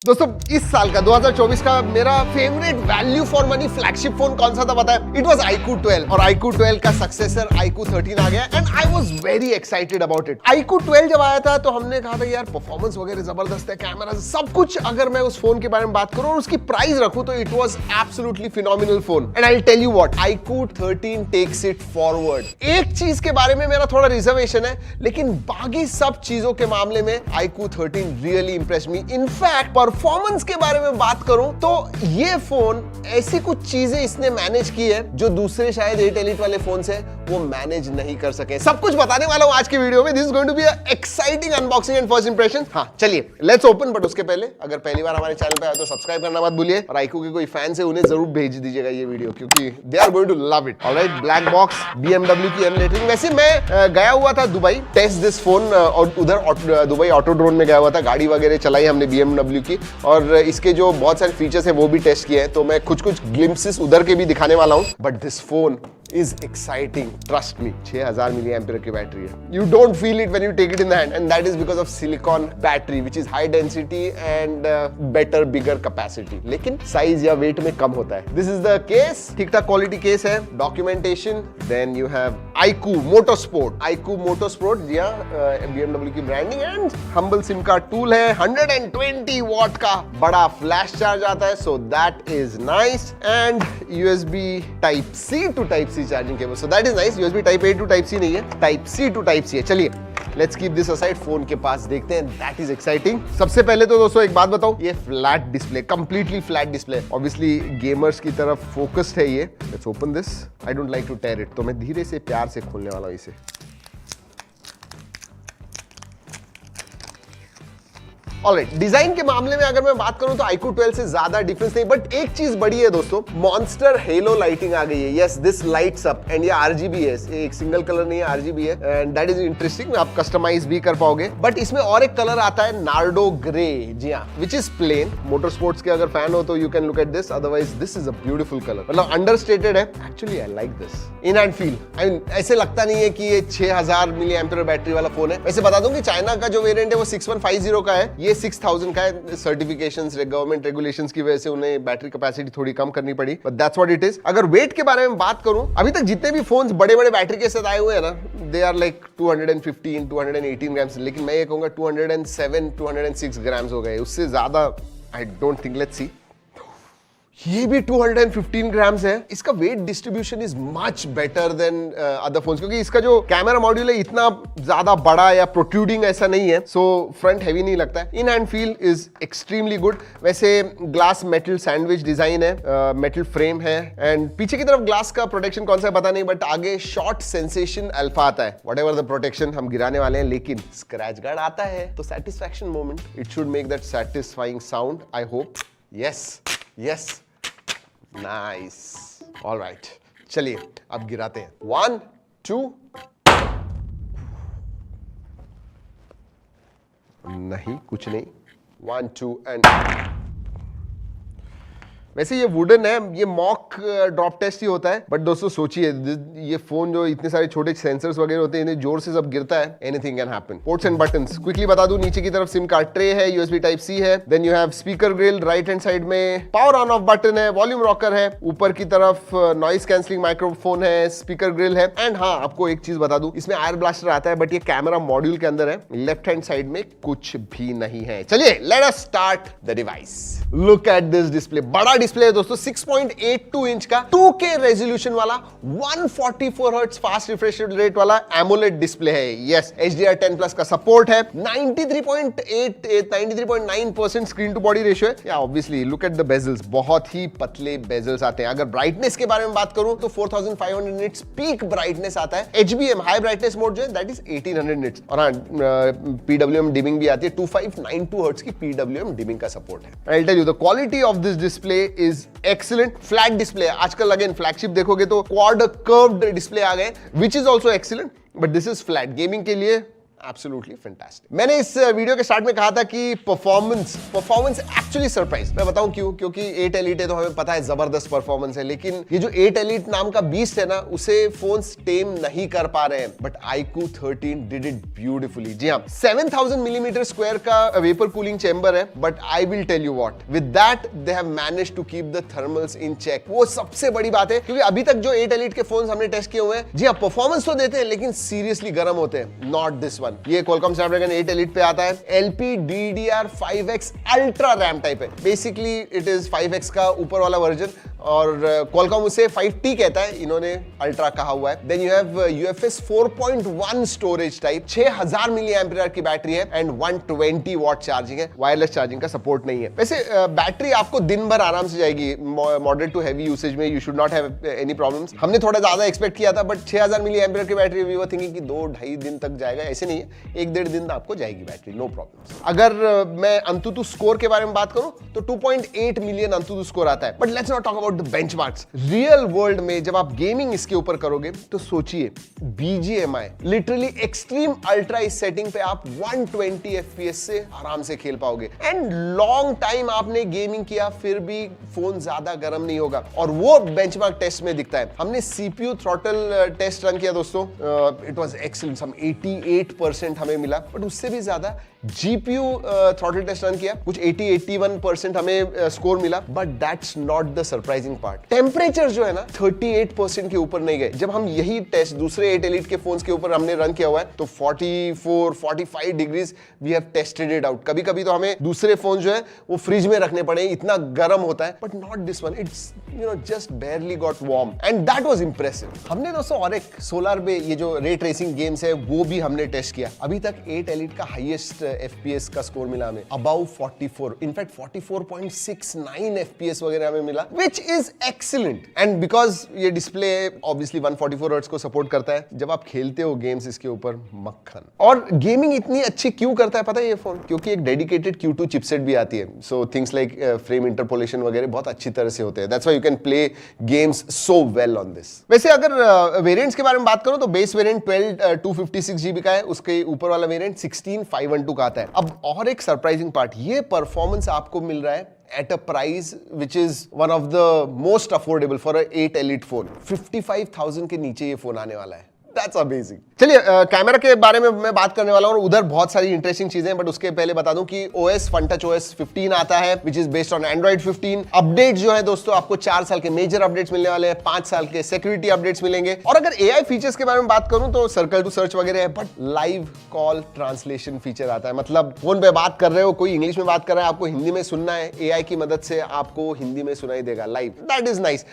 दोस्तों इस साल का 2024 का मेरा favourite value for money flagship phone कौन सा था पता है? इट वाज iQOO 12 और iQOO 12 का सक्सेसर iQOO 13 आ गया and I was very excited about it. iQOO 12 जब आया था तो हमने कहा था यार परफॉर्मेंस वगैरह जबरदस्त है, कैमरा सब कुछ। अगर मैं उस फोन के बारे में बात करूं और उसकी प्राइस रखूं तो it was absolutely phenomenal phone and I will tell you what, iQOO 13 takes it forward. एक चीज के बारे में मेरा थोड़ा रिजर्वेशन है, लेकिन बाकी सब चीजों के मामले में iQOO 13 रियली इंप्रेस मी। इनफैक्ट परफॉर्मेंस के बारे में बात करूं तो ये फोन ऐसी कुछ चीजें इसने मैनेज की है जो दूसरे शायद 8 एलिट वाले फोन से वो मैनेज नहीं कर सके। सब कुछ बताने वाला हूं आज की वीडियो में। This is going to be a exciting unboxing and first impression. हां चलिए लेट्स ओपन, बट उसके पहले अगर पहली बार हमारे चैनल पे आए तो सब्सक्राइब करना मत भूलिए और iQOO के कोई फैंस है उन्हें जरूर भेज दीजिएगा ये वीडियो, क्योंकि they are going to love it. Alright, black box, BMW की एमुलेटरिंग। वैसे मैं गया हुआ था दुबई टेस्ट दिस फोन और उधर दुबई ऑटोड्रोन में गया हुआ था, गाड़ी वगैरह चलाई हमने BMW की और इसके जो बहुत सारे फीचर्स हैं वो भी टेस्ट किए हैं, तो मैं कुछ ग्लिम्पसेस उधर के भी दिखाने वाला हूं। But this phone is exciting, trust me। 6000 mAh की बैटरी है। You don't feel it when you take it in the hand, and that is because of silicon battery, which is high density and better, bigger capacity। लेकिन size या wait में कम होता है। This is the case, ठीक ठाक quality case है। Documentation, then you have iQOO Motorsport। iQOO Motorsport जी हाँ, BMW की ब्रांडिंग एंड humble सिम का टूल है। 120 वॉट का बड़ा फ्लैश चार्ज आता है, so that is nice, and USB Type C to Type C charging cable, so that is nice। USB Type A to Type C नहीं है, Type C to Type C है। चलिए let's keep this aside, phone के पास देखते हैं, that is exciting. सबसे पहले तो दोस्तों एक बात बताऊं, ये flat display, completely flat display, obviously gamers की तरफ फोकस्ड है ये। Let's open this, I don't like to tear it, तो मैं धीरे से प्यार से खोलने वाला हूं इसे। ऑलराइट, डिजाइन के मामले में अगर मैं बात करूं तो iQOO 12 से ज्यादा डिफरेंस नहीं, बट एक चीज बड़ी है दोस्तों, मॉन्स्टर हेलो लाइटिंग आ गई है। Yes, this lights up and ये RGB है, ये एक सिंगल कलर नहीं है, RGB है एंड दैट इज इंटरेस्टिंग। आप कस्टमाइज भी कर पाओगे, बट इसमें और एक कलर आता है नार्डो ग्रे, जी हाँ, which is plain. Motor sports के अगर फैन हो तो you can look at this, otherwise this is a beautiful colour, मतलब अंडरस्टेटेड है। Actually I like this in hand feel. I mean ऐसे लगता नहीं है कि ये 6000 mAh बैटरी वाला फोन है। वैसे बता दूं कि चाइना का जो वेरिएंट है वो 6150 का है, ये 6000 का है। सर्टिफिकेशंस, गवर्नमेंट रेगुलेशंस की वजह से उन्हें बैटरी कैपेसिटी थोड़ी कम करनी पड़ी, but that's what it is. अगर वेट के बारे में बात करूं, अभी तक जितने भी फोन्स बड़े बैटरी के साथ आए हुए हैं ना, दे आर लाइक 215 218 ग्राम्स, लेकिन मैं ये कहूंगा 207 206 ग्राम्स हो गए, उससे ज्यादा I don't think. Let's see, ये भी 215 ग्राम्स है। इसका wait distribution is much better than other phones, क्योंकि इसका जो कैमरा मॉड्यूल है इतना ज्यादा बड़ा या प्रोट्रूडिंग ऐसा नहीं है, सो फ्रंट हैवी नहीं लगता है। इन hand feel is extremely good. वैसे ग्लास मेटल सैंडविच डिजाइन है, मेटल फ्रेम है एंड पीछे की तरफ ग्लास का प्रोटेक्शन कौन सा है पता नहीं, बट आगे शॉर्ट सेंसेशन अल्फा आता है। व्हाटएवर द प्रोटेक्शन हम गिराने वाले हैं, लेकिन स्क्रैच गार्ड आता है तो satisfaction moment, it should make that satisfying sound, I hope. Yes nice, alright, चलिए अब गिराते हैं। 1 2, नहीं कुछ नहीं, 1 2 एंड। वैसे ये वुडन है, ये मॉक ड्रॉप टेस्ट ही होता है, बट दोस्तों सोचिए ये फोन जो इतने सारे छोटे सेंसर्स वगैरह होते हैं, इन्हें जोर से सब गिरता है, anything can happen. Ports and buttons quickly बता दूं, नीचे की तरफ सिम कार्ड ट्रे है, USB Type C है, then you have speaker grille, right hand side में पावर ऑन ऑफ बटन है, वॉल्यूम रॉकर है, ऊपर की तरफ नॉइस कैंसलिंग माइक्रोफोन है, स्पीकर ग्रिल है एंड हाँ आपको एक चीज बता दूं, इसमें एयर ब्लास्टर आता है, बट ये कैमरा मॉड्यूल के अंदर है, लेफ्ट हैंड साइड में कुछ भी नहीं है। चलिए let us start the device. Look at this display, बड़ा डिस्प्ले है दोस्तों, 6.82 इंच का 2K रेजोल्यूशन वाला 144 हर्ट्ज फास्ट रिफ्रेश रेट वाला एमोलेड डिस्प्ले है। यस, HDR10 प्लस का सपोर्ट है, 93.9% स्क्रीन टू बॉडी रेशियो है। या obviously look at the bezels, बहुत ही पतले बेजल्स आते हैं। अगर ब्राइटनेस के बारे में बात करूं तो 4500 निट्स पीक ब्राइटनेस आता है। HBM हाई ब्राइटनेस मोड जो है दैट इज 1800 निट्स, और हाँ PWM डिमिंग भी आती है, 2592 हर्ट्ज की PWM डिमिंग का सपोर्ट है। I will tell you the quality of this display is excellent. Flat display, आजकल अगेन फ्लैगशिप देखोगे तो क्वाड कर्व्ड डिस्प्ले आ गए, which is also excellent, but this is flat. Gaming के लिए एब्सोल्युटली फैंटास्टिक। मैंने इस वीडियो के स्टार्ट में कहा था कि परफॉर्मेंस एक्चुअली सरप्राइज। मैं बताऊं क्यों? क्योंकि 8 Elite है तो हमें पता है जबरदस्त परफॉर्मेंस है, लेकिन ये जो 8 Elite नाम का बीस्ट है ना, उसे फोन्स टेम नहीं कर पा रहे हैं। But iQOO 13 did it beautifully. जी हाँ, 7000 मिलीमीटर स्क्वायर का वेपर कूलिंग चेंबर है, but I will tell you what, with that they have managed to keep the thermals in check. वो सबसे बड़ी बात है, क्योंकि अभी तक जो 8 Elite के फोन्स हमने टेस्ट किए हुए हैं, जी हाँ, परफॉर्मेंस तो देते हैं लेकिन सीरियसली गर्म होते हैं। Not this one. ये Qualcomm Snapdragon 8 Elite पे आता है। LPDDR5X अल्ट्रा रैम टाइप है। बेसिकली इट इज 5X का ऊपर वाला वर्जन, और Qualcomm उसे 5T कहता है, इन्होंने अल्ट्रा कहा हुआ है। Then you have UFS 4.1 storage type, 6000 milliampere की बैटरी है एंड 120 वॉट चार्जिंग है। वायरलेस चार्जिंग का सपोर्ट नहीं है। वैसे बैटरी आपको दिन भर आराम से जाएगी। मॉडरेट टू हैवी यूसेज में you should not have any problems. हमने थोड़ा ज्यादा एक्सपेक्ट किया था, बट 6000 मिली एम्पियर की बैटरी वी वर थिंकिंग कि 2-2.5 दिन तक जाएगा। ऐसे नहीं है, 1-1.5 दिन आपको जाएगी बैटरी, नो प्रॉब्लम्स। अगर मैं अंतुतु स्कोर के बारे में बात करूं तो 2.8 मिलियन अंतुतु स्कोर आता है। But let's not talk about the benchmarks. Real world में जब आप गेमिंग इसके ऊपर करोगे तो सोचिए, BGMI लिटरली एक्सट्रीम अल्ट्रा इस सेटिंग पे आप 120 FPS से आराम से खेल पाओगे। एंड लॉन्ग टाइम आपने गेमिंग किया फिर भी फोन ज्यादा गर्म नहीं होगा, और वो बेंचमार्क टेस्ट में दिखता है। हमने CPU थ्रॉटल टेस्ट रन किया दोस्तों, इट वाज एक्सीलेंट, सम 88% हमें मिला, बट उससे भी ज्यादा GPU थ्रॉटल टेस्ट रन किया, कुछ 80-81% हमें स्कोर मिला। But that's not the surprising part. Temperature जो है ना 38% के ऊपर नहीं गए। जब हम यही टेस्ट दूसरे 8 Elite के फोन्स के ऊपर हमने रन किया हुआ है तो 44-45 degrees we have tested it out. कभी कभी तो हमें दूसरे फोन जो है वो फ्रिज में रखने पड़े, इतना गर्म होता है, but not this one. It's just barely got warm and that was impressive। हमने दोस्तों और एक सोलर पे ये जो रे ट्रेसिंग गेम्स है वो भी हमने टेस्ट किया। अभी तक 8 Elite का हाईएस्ट FPS का स्कोर मिला हमें, अबाउ 44, इनफैक्ट 44.69 FPS वगैरह हमें मिला, which is excellent। and because ये डिस्प्ले obviously 144 हर्ट्ज को सपोर्ट करता है, जब आप खेलते हो गेम्स इसके ऊपर मक्खन। और गेमिंग इतनी अच्छी क्यों करता है पता है ये फोन? क्योंकि एक डेडिकेटेड Q2 चिपसेट भी आती है, so things like frame interpolation वगैरह बहुत अच्छी तरह से होते हैं। That's why you can play games so well on this. वैसे अगर वेरिएंट्स के बारे में बात करूं तो बेस वेरिएंट 12/256GB का है, उसके ऊपर वाला वेरिएंट 16/512 का आता है। अब और एक सरप्राइजिंग पार्ट, ये परफॉर्मेंस आपको मिल रहा है at a price which is one of the most affordable for a 8 Elite phone। 55,000 के नीचे ये फोन आने वाला है। That's amazing। चलिए कैमरा के बारे में मैं बात करने वाला हूं, उधर बहुत सारी इंटरेस्टिंग चीजें हैं, बट उसके पहले बता दूं कि OS FunTouch OS 15 आता है, which is based on Android 15। Update जो है दोस्तों आपको 4 साल के मेजर अपडेट्स मिलने वाले हैं, 5 साल के सिक्योरिटी अपडेट्स मिलेंगे। और अगर AI फीचर्स के बारे में बात करूं तो सर्कल टू सर्च वगैरह है, but live call translation feature आता है। मतलब फोन पे बात कर रहे हो, कोई इंग्लिश में बात कर रहा है, आपको हिंदी में सुनना है, AI की मदद से आपको हिंदी में सुनाई देगा लाइव। That is nice.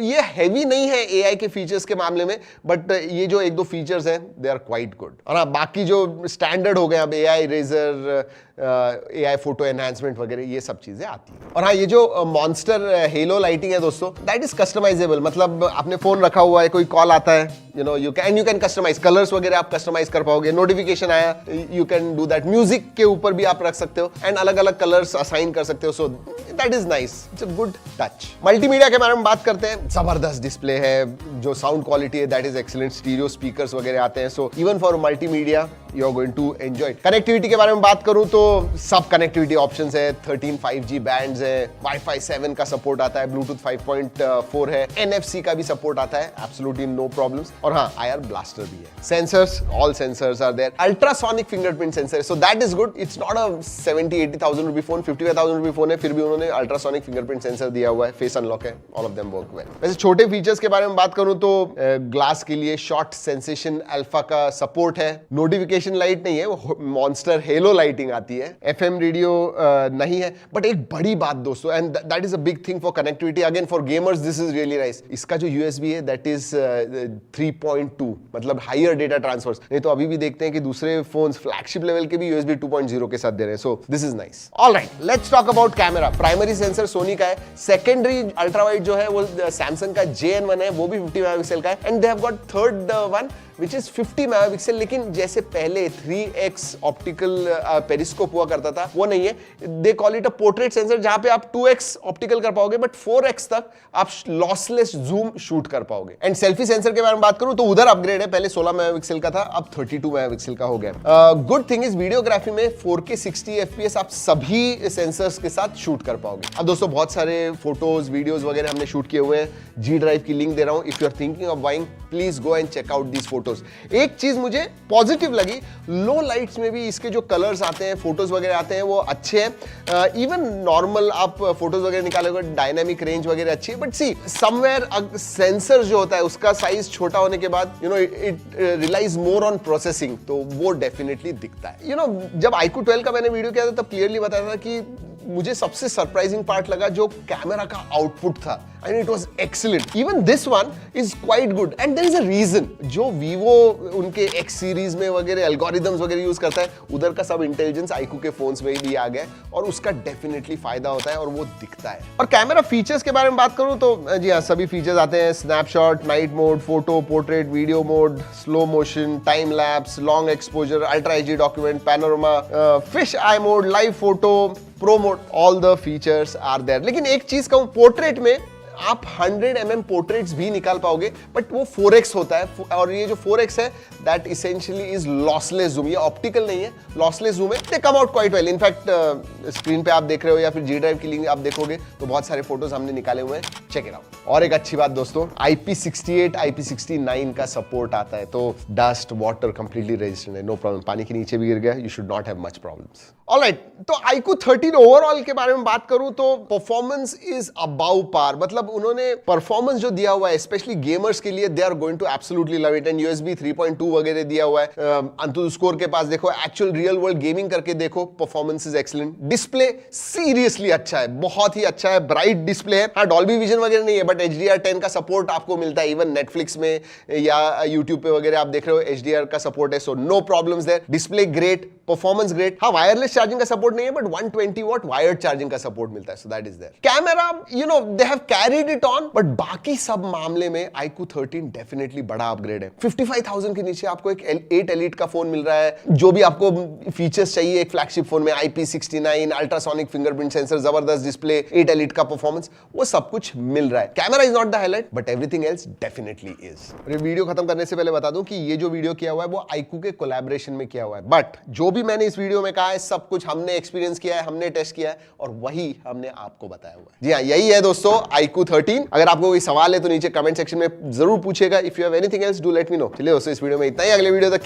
ये हैवी नहीं है AI के फीचर्स के मामले में, बट ये जो 1-2 फीचर्स हैं दे आर क्वाइट गुड। और हाँ, बाकी जो स्टैंडर्ड हो गए अब AI eraser, AI photo enhancement वगैरह, ये सब चीजें आती हैं। और हाँ, ये जो मॉन्स्टर हेलो लाइटिंग है दोस्तों, दैट इज कस्टमाइजेबल। मतलब आपने फोन रखा हुआ है, कोई कॉल आता है, यू कैन कस्टमाइज कलर्स वगैरह, आप कस्टमाइज कर पाओगे। नोटिफिकेशन आया, you can do that. Music के ऊपर भी आप रख सकते हो एंड अलग अलग कलर्स असाइन कर सकते हो, सो that is nice, it's a good touch. Multimedia के बारे में बात करते हैं, जबरदस्त डिस्प्ले है, जो साउंड क्वालिटी है that is excellent, stereo speakers वगैरह आते हैं, so even for multimedia you are going to enjoy. Connectivity के बारे में बात करूं तो सब कनेक्टिविटी ऑप्शंस है, 13 5G बैंड्स है, Wi-Fi 7 का सपोर्ट आता है, Bluetooth 5.4 है, NFC का भी सपोर्ट आता है, एब्सोल्युटली नो प्रॉब्लम्स। और हाँ, IR ब्लास्टर भी है। Sensors, all sensors are there, ultrasonic fingerprint sensor, so that is good. It's not a 70-80,000 रुपए फोन, 55,000 रुपए फोन है, फिर भी उन्होंने अल्ट्रासोनिक फिंगरप्रिंट सेंसर दिया हुआ है, फेस अनलॉक है, all of them work well. वैसे छोटे फीचर्स के बारे में बात करूं तो ग्लास के लिए शॉर्ट सेंसेशन अल्फा का सपोर्ट है, नोटिफिकेशन लाइट नहीं है, वो मॉन्स्टर हेलो लाइटिंग आती है, FM रेडियो नहीं है। बट एक बड़ी बात दोस्तों, and that is a big thing for connectivity, again for gamers this is really nice, इसका जो USB है दैट इज 3.2, मतलब हायर डेटा ट्रांसफर्स। नहीं तो अभी भी देखते हैं कि दूसरे फोन्स फ्लैगशिप लेवल के भी USB 2.0 के साथ दे रहे हैं, so this is nice. Alright, let's talk about camera. Primary sensor Soni का है, सेकेंडरी अल्ट्रा वाइड जो है वो सैमसंग का JN1 है, वो भी 50 मेगापिक्सल का है, and they have got third one which is 50 megapixel, लेकिन जैसे पहले 3x ऑप्टिकल पेरिस्कोप हुआ करता था वो नहीं है। They call it a portrait sensor, जहां पे आप 2x ऑप्टिकल कर पाओगे बट 4x तक आप लॉसलेस जूम शूट कर पाओगे। एंड सेल्फी सेंसर के बारे में बात करूं तो उधर अपग्रेड है, पहले 16 मेगापिक्सल का था, अब 32 मेगापिक्सल का हो गया। गुड थिंग इज वीडियोग्राफी में 4K 60 FPS आप सभी सेंसर्स के साथ शूट कर पाओगे। अब दोस्तों बहुत सारे फोटोज वीडियोस वगैरह हमने शूट किए हुए हैं, G ड्राइव की लिंक दे रहा हूं, if you are thinking of buying please go and check out these photos. एक चीज मुझे पॉजिटिव लगी, लो लाइट्स में भी इसके जो कलर्स आते हैं, फोटोज वगैरह आते हैं वो अच्छे हैं। इवन नॉर्मल आप फोटोज वगैरह निकालोगे, डायनामिक रेंज वगैरह अच्छी है, बट सी समवेयर सेंसर जो होता है उसका साइज छोटा होने के बाद it relies more on processing, तो वो डेफिनेटली दिखता है। जब iQOO 12 का मैंने वीडियो किया था तब क्लियरली बताया था कि मुझे सबसे सरप्राइजिंग पार्ट लगा जो कैमरा का आउटपुट था, and it was excellent. Even this one is quite good and there is a reason. जो Vivo उनके X सीरीज में वगैरह एल्गोरिदम्स वगैरह यूज करता है, उधर का सब इंटेलिजेंस iQOO के फोन्स में भी आ गया है और उसका डेफिनेटली फायदा होता है और वो दिखता है। और कैमरा फीचर्स के बारे में बात करूं तो जी हाँ, सभी फीचर्स आते हैं, snapshot, night mode, photo, portrait, video mode, slow motion, time lapse, long exposure, ultra HD document, panorama, fish eye mode, live photo, pro mode, all the features are there. लेकिन एक चीज कहूं, पोर्ट्रेट में आप 100 mm portraits भी निकाल पाओगे, but वो 4x होता है, और ये जो 4x है that essentially is lossless zoom, ये ऑप्टिकल नहीं है, लॉसलेस जूम है। They come out quite well. In fact screen पे आप देख रहे हो या फिर G ड्राइव की लिंक आप देखोगे तो बहुत सारे फोटोज हमने निकाले हुए हैं, चेक इट आउट। और एक अच्छी बात दोस्तों, IP68 IP69 का सपोर्ट आता है, तो डस्ट वाटर कंप्लीटली रेजिस्टेंट है, नो प्रॉब्लम। पानी के नीचे भी गिर गया, you should not have much problems. Alright, तो iQOO 13 ओवरऑल के बारे में बात करूं तो परफॉर्मेंस इज अबाउ पार। मतलब उन्होंने परफॉर्मेंस जो दिया हुआ है स्पेशली गेमर्स के लिए, they are going to absolutely love it. And USB 3.2 वगैरह दिया हुआ है। अंतु स्कोर के पास देखो, एक्चुअल रियल वर्ल्ड गेमिंग करके देखो, performance is excellent. Display seriously अच्छा है, बहुत ही अच्छा है, ब्राइट डिस्प्ले है। हाँ, डॉल्बी विजन वगैरह नहीं है, बट HDR10 का सपोर्ट आपको मिलता है। इवन नेटफ्लिक्स में या यूट्यूब पे वगैरह आप देख रहे हो, HDR का सपोर्ट है, so no problems there. Display great, performance great. हाँ, वायरलेस चार्जिंग का सपोर्ट नहीं है, बट 120 वॉट वायर्ड चार्जिंग का सपोर्ट मिलता है, so that is there. Camera, they have carried it on, but बाकी सब मामले में iQOO 13 डेफिनेटली बड़ा अपग्रेड है। 55,000 के नीचे आपको एक 8 एलीट का फोन मिल रहा है, जो भी आपको फीचर्स चाहिए एक फ्लैगशिप फोन में, IP69, अल्ट्रासोनिक फिंगरप्रिंट सेंसर, जबरदस्त डिस्प्ले, 8 एलीट का परफॉर्मेंस, वो सब कुछ मिल रहा है। Camera is not the highlight, but everything else definitely is. Video खत्म करने से पहले बता दूं कि ये जो वीडियो किया हुआ है वो iQOO के कोलैबोरेशन में किया हुआ है, बट जो भी मैंने इस वीडियो में कहा है सब कुछ हमने एक्सपीरियंस किया है, हमने टेस्ट किया है और वही हमने आपको बताया हुआ है। जी हाँ, यही है दोस्तों iQOO 13। अगर आपको कोई सवाल है तो नीचे कमेंट सेक्शन में जरूर पूछेगा। If you have anything else do let me know. चलिए दोस्तों, इस वीडियो में इतना ही, अगले वीडियो तक